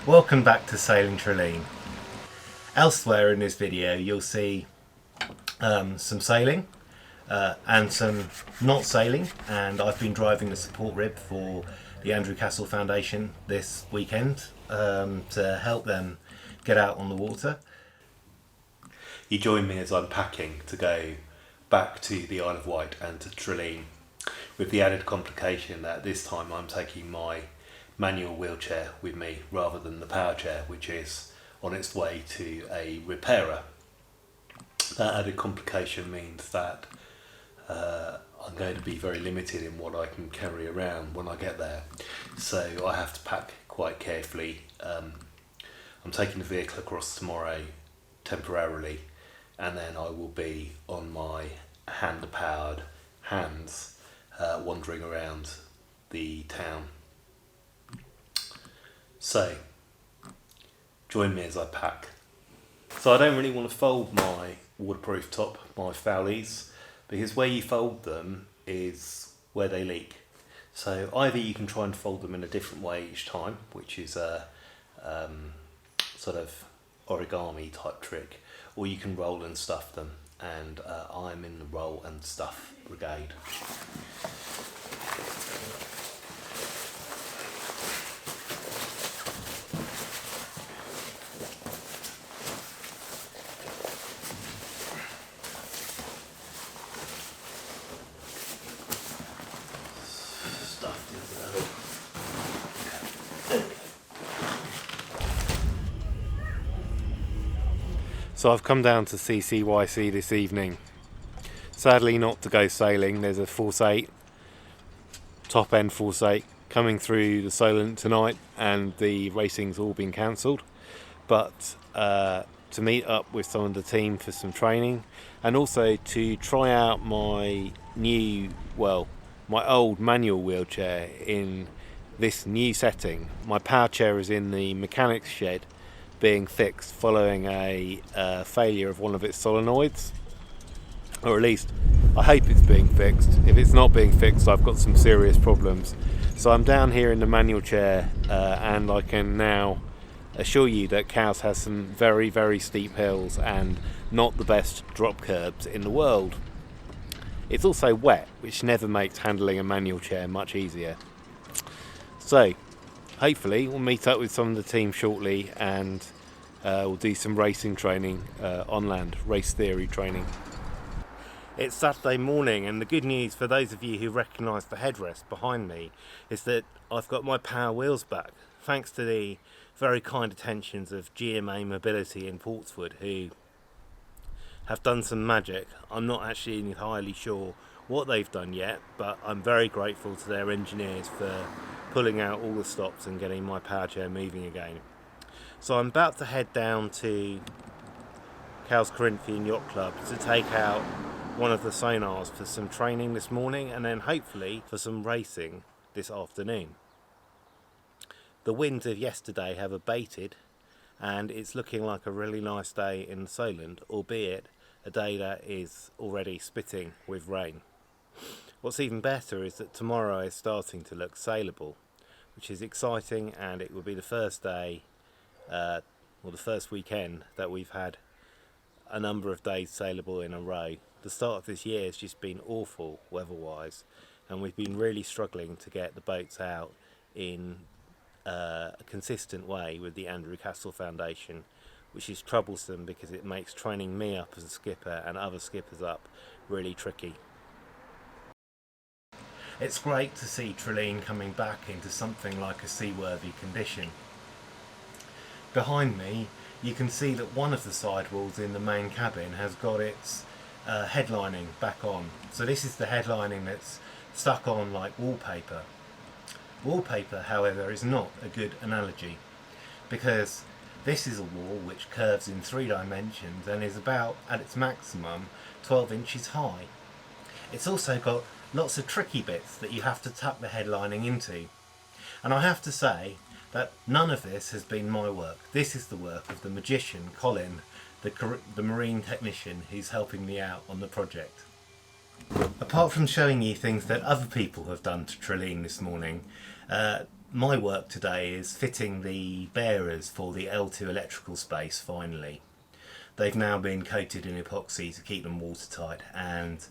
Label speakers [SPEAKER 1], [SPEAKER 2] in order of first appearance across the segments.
[SPEAKER 1] Welcome back to Sailing Trilleen. Elsewhere in this video you'll see some sailing and some not sailing, and I've been driving the support rib for the Andrew Cassell Foundation this weekend to help them get out on the water. You join me as I'm packing to go back to the Isle of Wight and to Trilleen, with the added complication that this time I'm taking my manual wheelchair with me rather than the power chair, which is on its way to a repairer. That added complication means that I'm going to be very limited in what I can carry around when I get there, so I have to pack quite carefully. I'm taking the vehicle across tomorrow temporarily, and then I will be on my hand-powered hands wandering around the town. So, join me as I pack. So I don't really want to fold my waterproof top, my foulies, because where you fold them is where they leak. So either you can try and fold them in a different way each time, which is a sort of origami type trick, or you can roll and stuff them, and I'm in the roll and stuff brigade. So I've come down to CCYC this evening, sadly not to go sailing. There's a Force 8, top end Force 8 coming through the Solent tonight, and the racing's all been cancelled, but to meet up with some of the team for some training, and also to try out my old manual wheelchair in this new setting. My power chair is in the mechanics shed being fixed following a failure of one of its solenoids, or at least I hope it's being fixed. If it's not being fixed, I've got some serious problems. So I'm down here in the manual chair, and I can now assure you that Cowes has some very, very steep hills and not the best drop curbs in the world. It's also wet, which never makes handling a manual chair much easier. So hopefully we'll meet up with some of the team shortly, and we'll do some racing training on land, race theory training. It's Saturday morning, and the good news for those of you who recognise the headrest behind me is that I've got my power wheels back, thanks to the very kind attentions of GMA Mobility in Portswood, who have done some magic. I'm not actually entirely sure what they've done yet, but I'm very grateful to their engineers for pulling out all the stops and getting my power chair moving again. So I'm about to head down to Cowes Corinthian Yacht Club to take out one of the sonars for some training this morning, and then hopefully for some racing this afternoon. The winds of yesterday have abated, and it's looking like a really nice day in Solent, albeit a day that is already spitting with rain. What's even better is that tomorrow is starting to look sailable, which is exciting, and it will be the first day, the first weekend that we've had a number of days sailable in a row. The start of this year has just been awful weather-wise, and we've been really struggling to get the boats out in a consistent way with the Andrew Cassell Foundation, which is troublesome because it makes training me up as a skipper and other skippers up really tricky. It's great to see Trilleen coming back into something like a seaworthy condition. Behind me you can see that one of the sidewalls in the main cabin has got its headlining back on. So this is the headlining that's stuck on like wallpaper. Wallpaper, however, is not a good analogy, because this is a wall which curves in 3 dimensions and is about, at its maximum, 12 inches high. It's also got lots of tricky bits that you have to tuck the headlining into. And I have to say that none of this has been my work. This is the work of the magician, Colin, the marine technician who's helping me out on the project. Apart from showing you things that other people have done to Trilleen this morning,
[SPEAKER 2] my work today is fitting the bearers for the L2 electrical space finally. They've now been coated in epoxy to keep them watertight, and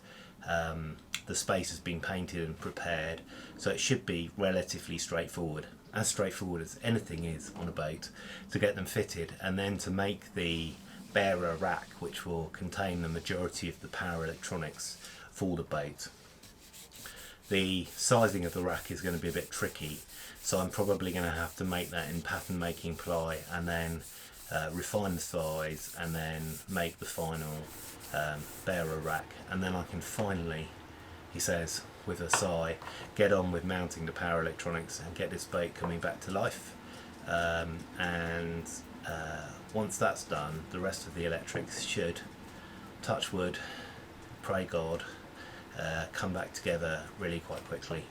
[SPEAKER 2] the space has been painted and prepared, so it should be relatively straightforward as anything is on a boat, to get them fitted, and then to make the bearer rack, which will contain the majority of the power electronics for the boat. The sizing of the rack is going to be a bit tricky, so I'm probably going to have to make that in pattern making ply, and then refine the size, and then make the final bearer rack, and then I can finally, he says with a sigh, get on with mounting the power electronics and get this boat coming back to life. Once that's done, the rest of the electrics should, touch wood, pray God, come back together really quite quickly.